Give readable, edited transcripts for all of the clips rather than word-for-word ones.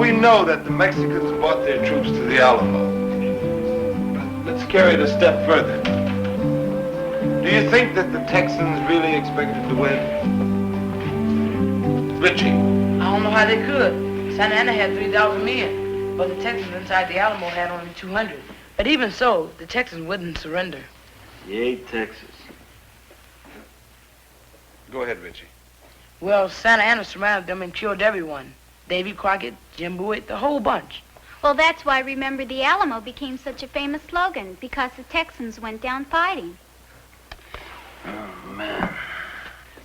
we know that the Mexicans brought their troops to the Alamo. But let's carry it a step further. Do you think that the Texans really expected to win? Richie? I don't know how they could. Santa Anna had 3,000 men, but the Texans inside the Alamo had only 200. But even so, the Texans wouldn't surrender. Yay, Texas. Go ahead, Richie. Well, Santa Anna surrounded them and killed everyone. Davy Crockett, Jim Bowie, the whole bunch. Well, that's why Remember the Alamo became such a famous slogan, because the Texans went down fighting. Oh, man.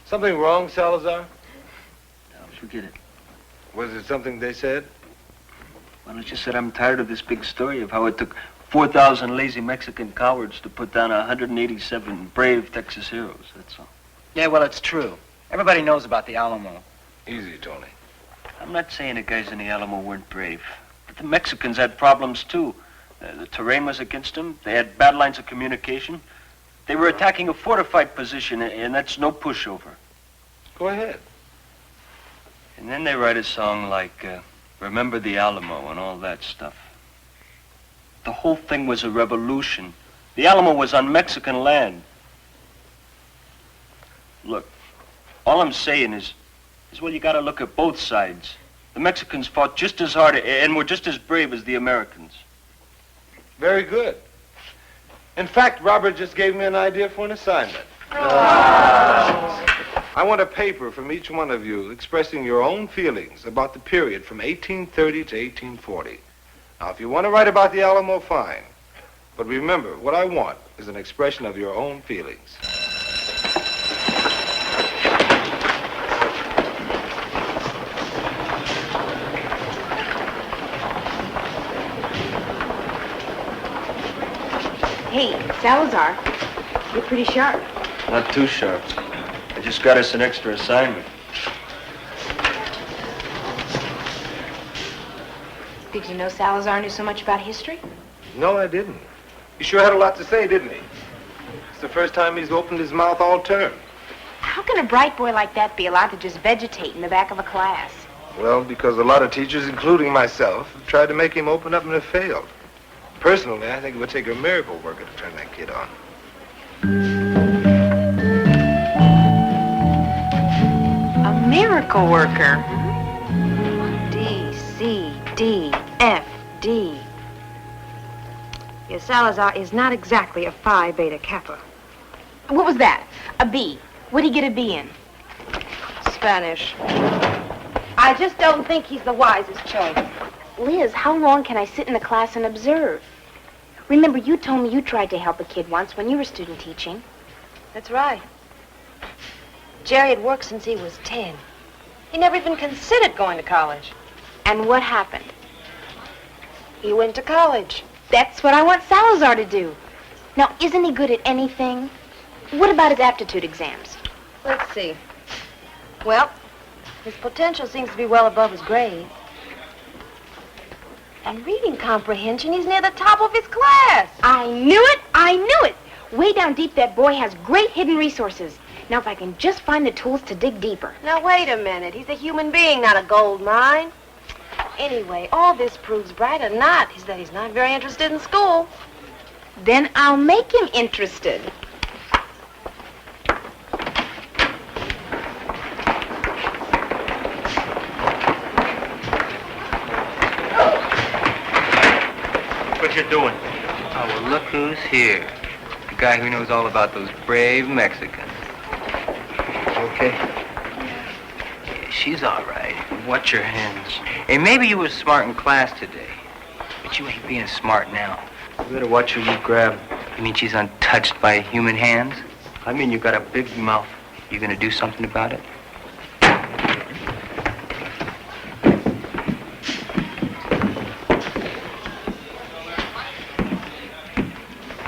Something wrong, Salazar? No, forget it. Was it something they said? Well, it's just that I'm tired of this big story of how it took 4,000 lazy Mexican cowards to put down 187 brave Texas heroes, that's all. Yeah, well, it's true. Everybody knows about the Alamo. Easy, Tony. I'm not saying the guys in the Alamo weren't brave, but the Mexicans had problems, too. The terrain was against them. They had bad lines of communication. They were attacking a fortified position, and that's no pushover. Go ahead. And then they write a song like Remember the Alamo and all that stuff. The whole thing was a revolution. The Alamo was on Mexican land. Look, all I'm saying is, well, you gotta look at both sides. The Mexicans fought just as hard and were just as brave as the Americans. Very good. In fact, Robert just gave me an idea for an assignment. I want a paper from each one of you expressing your own feelings about the period from 1830 to 1840. Now, if you want to write about the Alamo, fine. But remember, what I want is an expression of your own feelings. Hey, Salazar, you're pretty sharp. Not too sharp. I just got us an extra assignment. Did you know Salazar knew so much about history? No, I didn't. He sure had a lot to say, didn't he? It's the first time he's opened his mouth all term. How can a bright boy like that be allowed to just vegetate in the back of a class? Well, because a lot of teachers, including myself, have tried to make him open up and have failed. Personally, I think it would take a miracle worker to turn that kid on. A miracle worker? D, C, D, F, D. Your Salazar is not exactly a Phi Beta Kappa. What was that? A B. What did he get a B in? Spanish. I just don't think he's the wisest choice. Liz, how long can I sit in the class and observe? Remember, you told me you tried to help a kid once when you were student teaching. That's right. Jerry had worked since he was 10. He never even considered going to college. And what happened? He went to college. That's what I want Salazar to do. Now, isn't he good at anything? What about his aptitude exams? Let's see. Well, his potential seems to be well above his grade. And reading comprehension, he's near the top of his class. I knew it! I knew it! Way down deep, that boy has great hidden resources. Now, if I can just find the tools to dig deeper. Now, wait a minute. He's a human being, not a gold mine. Anyway, all this proves, bright or not, is that he's not very interested in school. Then I'll make him interested. What you doing? Oh, well, look who's here. The guy who knows all about those brave Mexicans. Okay. Yeah, she's all right. Watch your hands. Hey, maybe you were smart in class today, but you ain't being smart now. You better watch who you grab. You mean she's untouched by human hands? I mean, you got a big mouth. You gonna do something about it?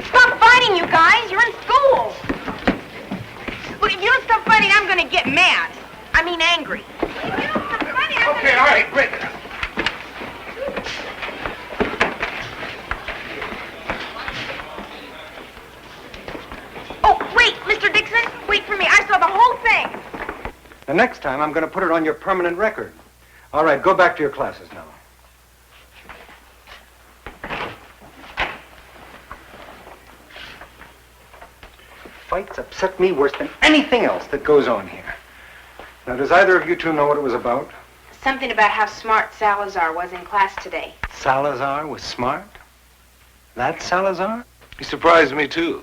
Stop fighting, you guys! You're in school! Look, if you don't stop fighting, I'm gonna get mad. I mean angry. If you don't stop fighting, I'm Okay, all right, break it up. Oh, wait, Mr. Dixon, wait for me. I saw the whole thing. The next time, I'm going to put it on your permanent record. All right, go back to your classes now. fights upset me worse than anything else that goes on here. Now, does either of you two know what it was about? Something about how smart Salazar was in class today. Salazar was smart? That Salazar? He surprised me, too.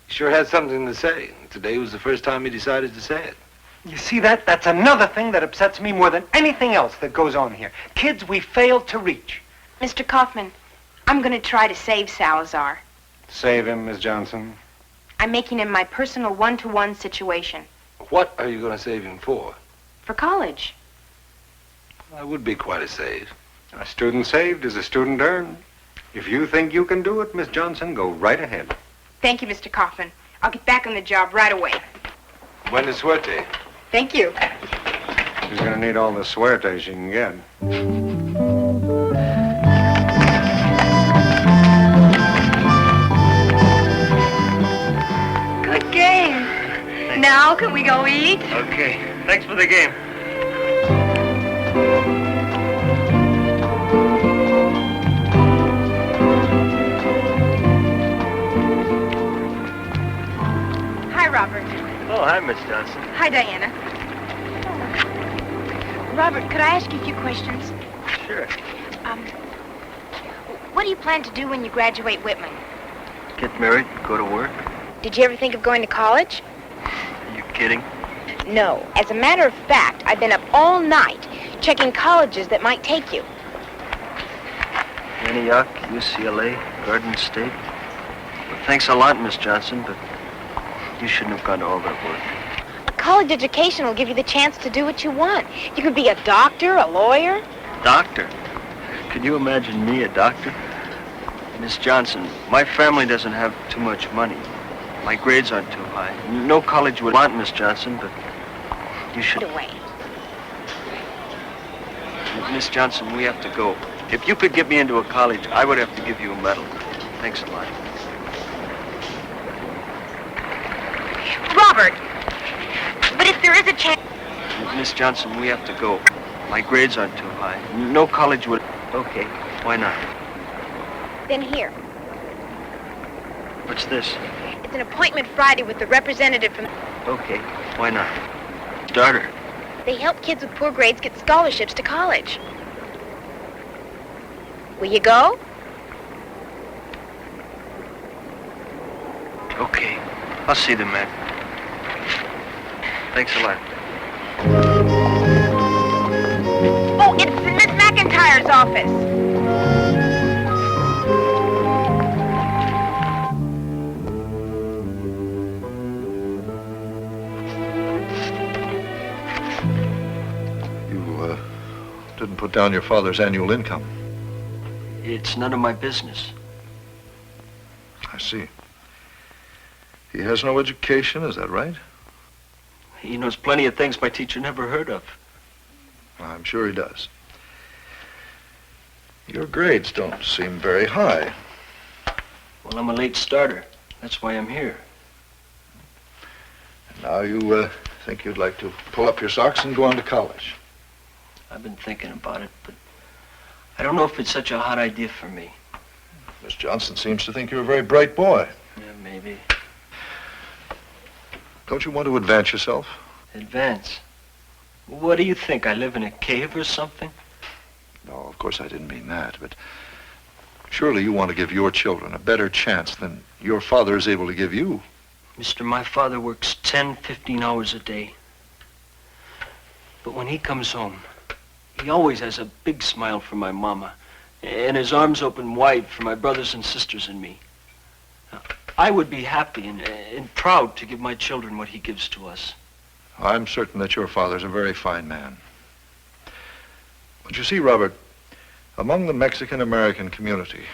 He sure had something to say. Today was the first time he decided to say it. You see that? That's another thing that upsets me more than anything else that goes on here. Kids we failed to reach. Mr. Kaufman, I'm going to try to save Salazar. Save him, Miss Johnson. I'm making him my personal one-to-one situation. What are you going to save him for? For college. That would be quite a save. A student saved is a student earned. If you think you can do it, Miss Johnson, go right ahead. Thank you, Mr. Kaufman. I'll get back on the job right away. Buena suerte. Thank you. She's going to need all the suerte she can get. Good game. Now can we go eat? Okay. Thanks for the game. Hi, Robert. Oh, hi, Miss Johnson. Hi, Diana. Robert, could I ask you a few questions? Sure. What do you plan to do when you graduate Whitman? Get married, go to work. Did you ever think of going to college? Are you kidding? No. As a matter of fact, I've been up all night checking colleges that might take you. Antioch, UCLA, Garden State. Well, thanks a lot, Miss Johnson, but you shouldn't have gone to all that work. A college education will give you the chance to do what you want. You could be a doctor, a lawyer. Doctor? Could you imagine me a doctor? Miss Johnson, my family doesn't have too much money. My grades aren't too high. No college would want Miss Johnson, but you should... Away. Miss Johnson, we have to go. If you could get me into a college, I would have to give you a medal. Thanks a lot. Robert! But if there is a chance... Miss Johnson, we have to go. My grades aren't too high. No college would... Okay, why not? Then here. What's this? It's an appointment Friday with the representative from... Okay, why not? Starter. They help kids with poor grades get scholarships to college. Will you go? Okay, I'll see the man. Thanks a lot. Oh, it's Miss McIntyre's office. You didn't put down your father's annual income. It's none of my business. I see. He has no education, is that right? He knows plenty of things my teacher never heard of. I'm sure he does. Your grades don't seem very high. Well, I'm a late starter. That's why I'm here. And now you think you'd like to pull up your socks and go on to college. I've been thinking about it, but I don't know if it's such a hot idea for me. Miss Johnson seems to think you're a very bright boy. Yeah, maybe. Don't you want to advance yourself? Advance? What do you think? I live in a cave or something? No, of course I didn't mean that, but surely you want to give your children a better chance than your father is able to give you. Mister, my father works 10, 15 hours a day. But when he comes home, he always has a big smile for my mama, and his arms open wide for my brothers and sisters and me. Now, I would be happy and proud to give my children what he gives to us. I'm certain that your father's a very fine man. But you see, Robert, among the Mexican-American community,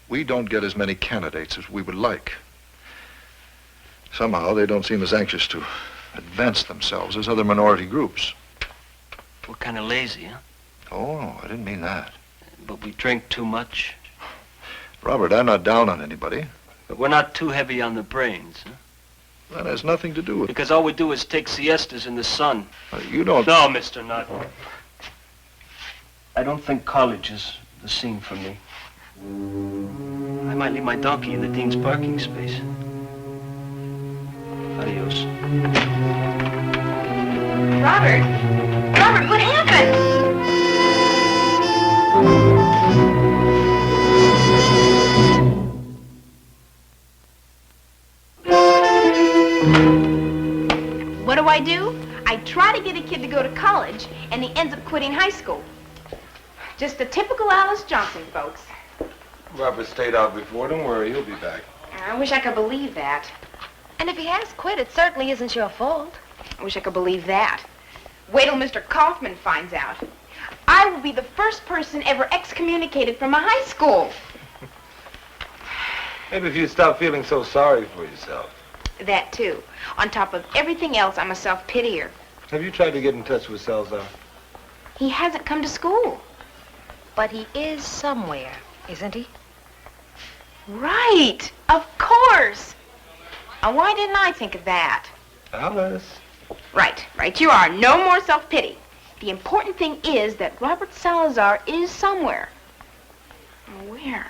we don't get as many candidates as we would like. Somehow they don't seem as anxious to advance themselves as other minority groups. We're kind of lazy, huh? Oh, no, I didn't mean that. But we drink too much. Robert, I'm not down on anybody. But we're not too heavy on the brains, huh? That has nothing to do with... Because all we do is take siestas in the sun. You don't... No, Mr. Nutt. I don't think college is the scene for me. I might leave my donkey in the dean's parking space. Robert? Robert, what happened? What do? I try to get a kid to go to college, and he ends up quitting high school. Just a typical Alice Johnson, folks. Robert stayed out before. Don't worry, he'll be back. I wish I could believe that. And if he has quit, it certainly isn't your fault. I wish I could believe that. Wait till Mr. Kaufman finds out. I will be the first person ever excommunicated from a high school. Maybe if you'd stop feeling so sorry for yourself. That, too. On top of everything else, I'm a self-pitier. Have you tried to get in touch with Salzar? He hasn't come to school. But he is somewhere, isn't he? Right. Of course. Why didn't I think of that? Alice. Right. You are. No more self-pity. The important thing is that Robert Salazar is somewhere. Where?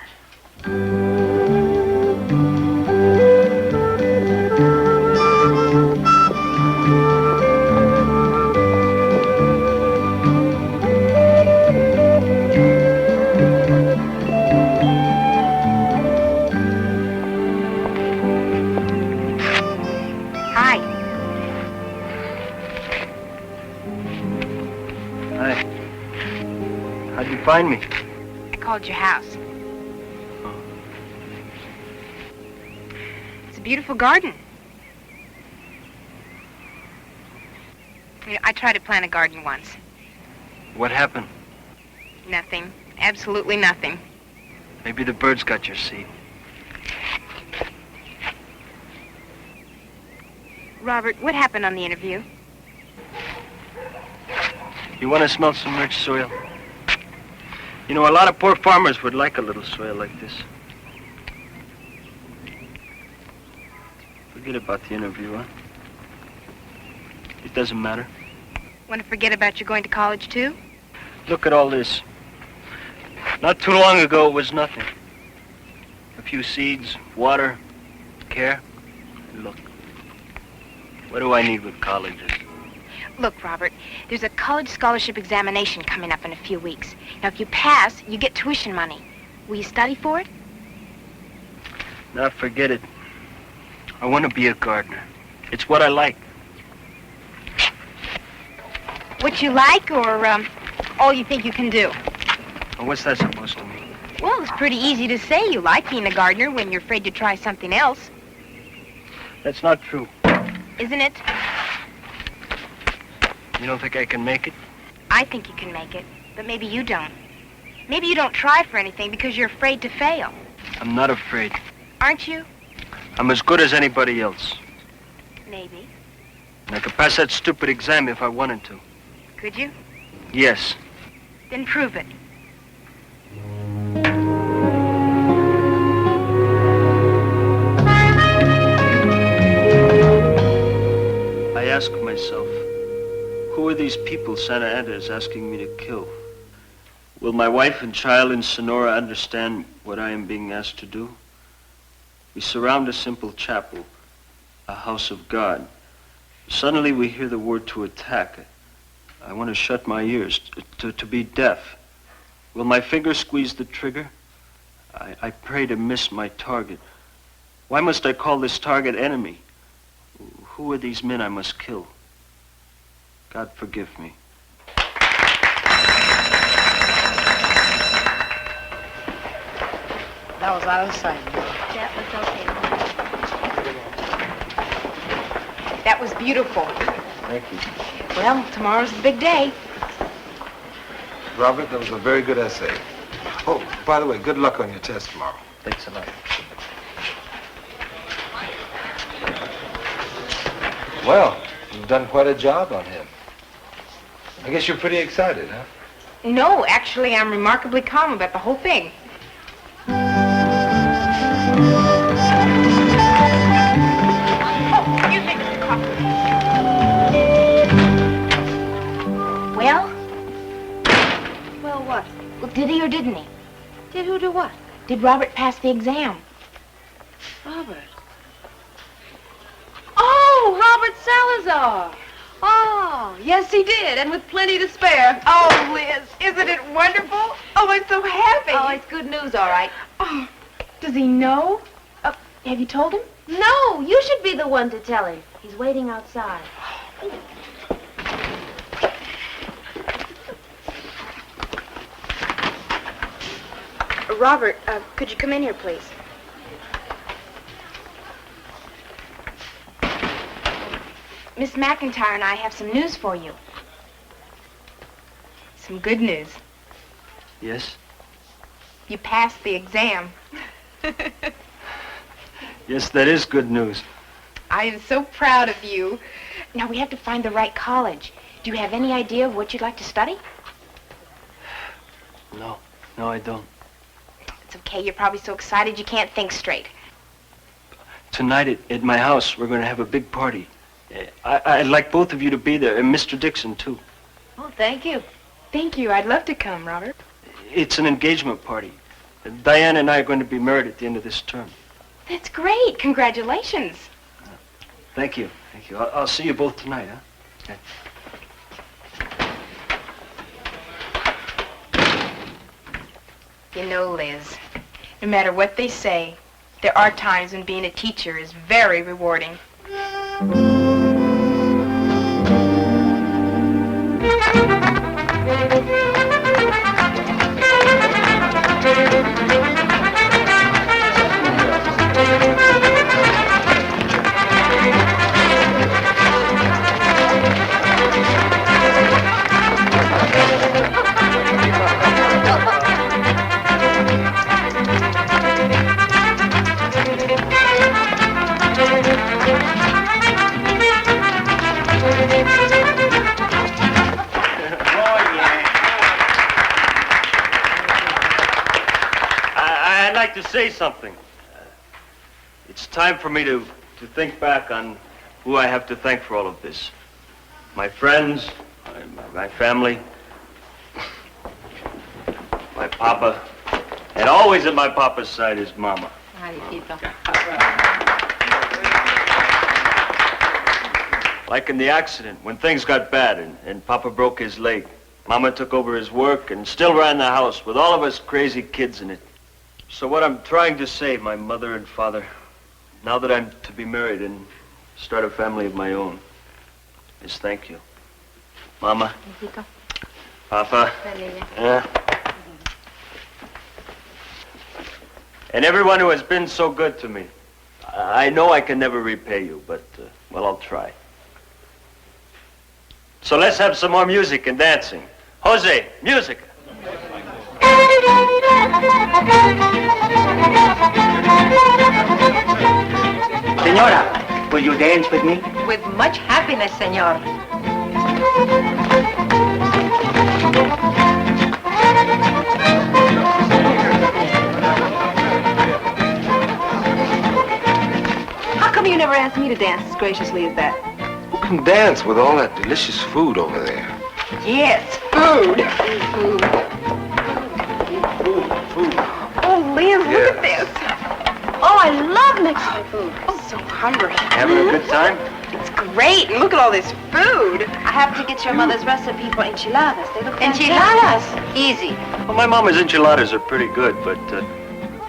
How'd you find me? I called your house. It's a beautiful garden. You know, I tried to plant a garden once. What happened? Nothing. Absolutely nothing. Maybe the birds got your seed. Robert, what happened on the interview? You want to smell some rich soil? You know, a lot of poor farmers would like a little soil like this. Forget about the interview, huh? It doesn't matter. Want to forget about you going to college, too? Look at all this. Not too long ago, it was nothing. A few seeds, water, care. And look. What do I need with colleges? Look, Robert, there's a college scholarship examination coming up in a few weeks. Now, if you pass, you get tuition money. Will you study for it? Now, forget it. I want to be a gardener. It's what I like. What you like, or all you think you can do? And what's that supposed to mean? Well, it's pretty easy to say you like being a gardener when you're afraid to try something else. That's not true. Isn't it? You don't think I can make it? I think you can make it, but maybe you don't. Maybe you don't try for anything because you're afraid to fail. I'm not afraid. Aren't you? I'm as good as anybody else. Maybe. And I could pass that stupid exam if I wanted to. Could you? Yes. Then prove it. I ask myself, who are these people Santa Ana is asking me to kill? Will my wife and child in Sonora understand what I am being asked to do? We surround a simple chapel, a house of God. Suddenly we hear the word to attack. I want to shut my ears, to be deaf. Will my finger squeeze the trigger? I pray to miss my target. Why must I call this target enemy? Who are these men I must kill? God forgive me. That was out of sight. That was okay. That was beautiful. Thank you. Well, tomorrow's the big day. Robert, that was a very good essay. Oh, by the way, good luck on your test tomorrow. Thanks a lot. Well, you've done quite a job on him. I guess you're pretty excited, huh? No, actually, I'm remarkably calm about the whole thing. Oh, excuse me, Mr. Kaufman. Well? Well, what? Well, did he or didn't he? Did who do what? Did Robert pass the exam? Robert. Oh! Oh, Robert Salazar. Oh, yes, he did, and with plenty to spare. Oh, Liz, isn't it wonderful? Oh, I'm so happy. Oh, it's good news, all right. Oh, does he know? Have you told him? No, you should be the one to tell him. He's waiting outside. Robert, could you come in here, please? Miss McIntyre and I have some news for you. Some good news. Yes? You passed the exam. Yes, that is good news. I am so proud of you. Now, we have to find the right college. Do you have any idea of what you'd like to study? No, I don't. It's okay. You're probably so excited you can't think straight. Tonight at my house, we're going to have a big party. I'd like both of you to be there, and Mr. Dixon, too. Oh, thank you. Thank you. I'd love to come, Robert. It's an engagement party. Diane and I are going to be married at the end of this term. That's great. Congratulations. Thank you. I'll see you both tonight, huh? You know, Liz, no matter what they say, there are times when being a teacher is very rewarding. I'd like to say something. It's time for me to think back on who I have to thank for all of this. My friends, my family, my papa, and always at my papa's side is Mama. Like in the accident, when things got bad and Papa broke his leg, Mama took over his work and still ran the house with all of us crazy kids in it. So what I'm trying to say, my mother and father, now that I'm to be married and start a family of my own, is thank you. Mama, Papa, and everyone who has been so good to me. I know I can never repay you, but, well, I'll try. So let's have some more music and dancing. Jose, music. Senora, will you dance with me? With much happiness, senor. How come you never asked me to dance as graciously as that? Who can dance with all that delicious food over there? Yes, food. Oh, Liz, look at this. Oh, I love Mexican food. Oh, so hungry. Having a good time? It's great. And look at all this food. I have to get your mother's recipe for enchiladas. They look Enchiladas. Easy. Well, my mama's enchiladas are pretty good, but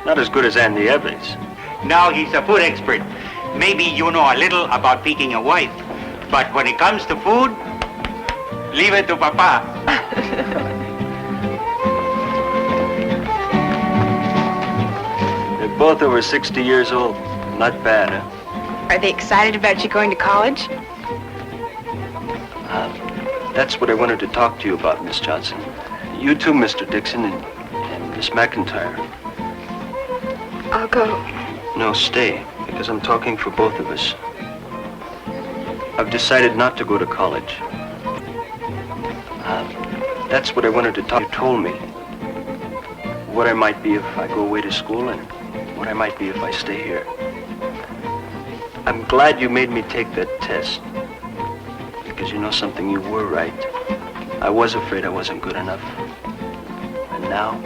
not as good as Aunt Nieves. Now he's a food expert. Maybe you know a little about picking a wife, but when it comes to food, leave it to Papa. They're both over 60 years old. Not bad, huh? Are they excited about you going to college? That's what I wanted to talk to you about, Miss Johnson. You too, Mr. Dixon, and Miss McIntyre. I'll go. No, stay, because I'm talking for both of us. I've decided not to go to college. That's what I wanted to talk. You told me what I might be if I go away to school and what I might be if I stay here. I'm glad you made me take that test. Because you know something, you were right. I was afraid I wasn't good enough. And now,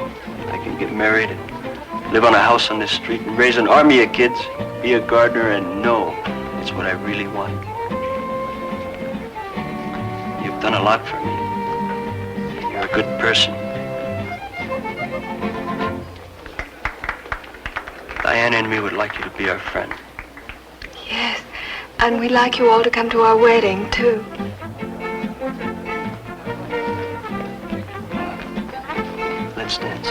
I can get married and live on a house on this street and raise an army of kids, be a gardener, and know it's what I really want. done a lot for me. You're a good person. Diana and me would like you to be our friend. Yes, and we'd like you all to come to our wedding, too. Let's dance.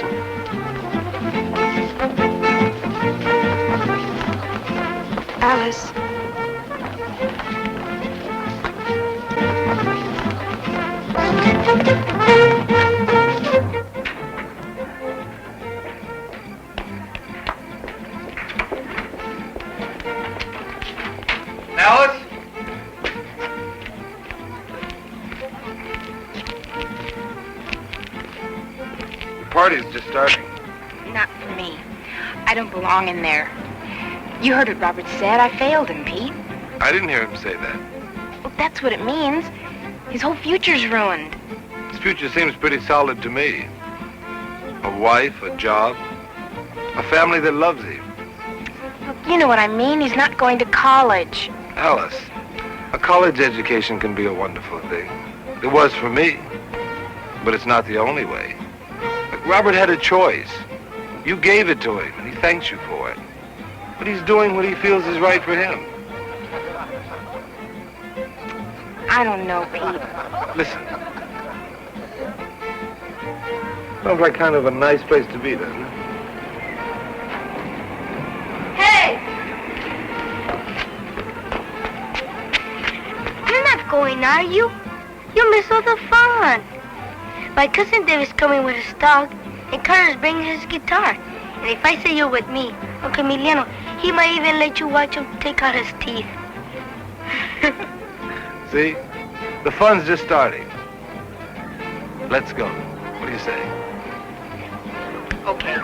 Alice. Alice? The party's just starting. Not for me. I don't belong in there. You heard what Robert said. I failed him, Pete. I didn't hear him say that. Well, that's what it means. His whole future's ruined. His future seems pretty solid to me. A wife, a job, a family that loves him. Look, you know what I mean. He's not going to college. Alice, a college education can be a wonderful thing. It was for me, but it's not the only way. Look, Robert had a choice. You gave it to him, and he thanks you for it. But he's doing what he feels is right for him. I don't know, Pete. Listen. Sounds like kind of a nice place to be, doesn't it? Hey! You're not going, are you? You'll miss all the fun. My cousin Dave is coming with his dog, and Carter's bringing his guitar. And if I say you're with me, Uncle Emiliano, he might even let you watch him take out his teeth. See? The fun's just starting. Let's go. What do you say? Okay.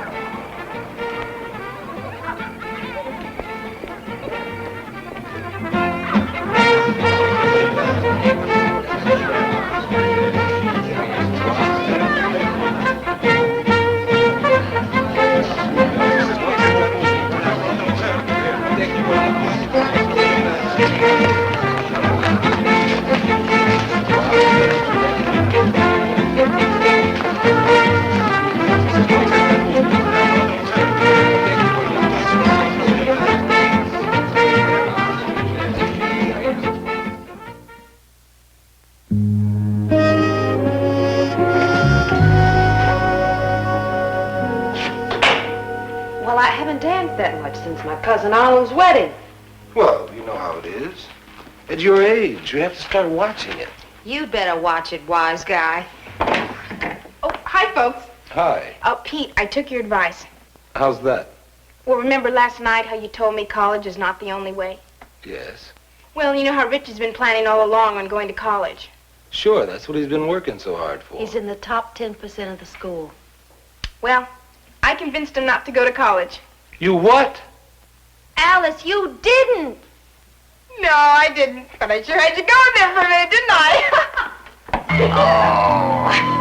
Well, I haven't danced that much since my cousin Olive's wedding. Well, you know how it is. At your age, you have to start watching it. You'd better watch it, wise guy. Oh, hi, folks. Hi. Oh, Pete, I took your advice. How's that? Well, remember last night how you told me college is not the only way? Yes. Well, you know how Rich has been planning all along on going to college. Sure, that's what he's been working so hard for. He's in the top 10% of the school. Well, I convinced him not to go to college. You what? Alice, you didn't. No, I didn't. But I sure had you going there for a minute, didn't I? Oh.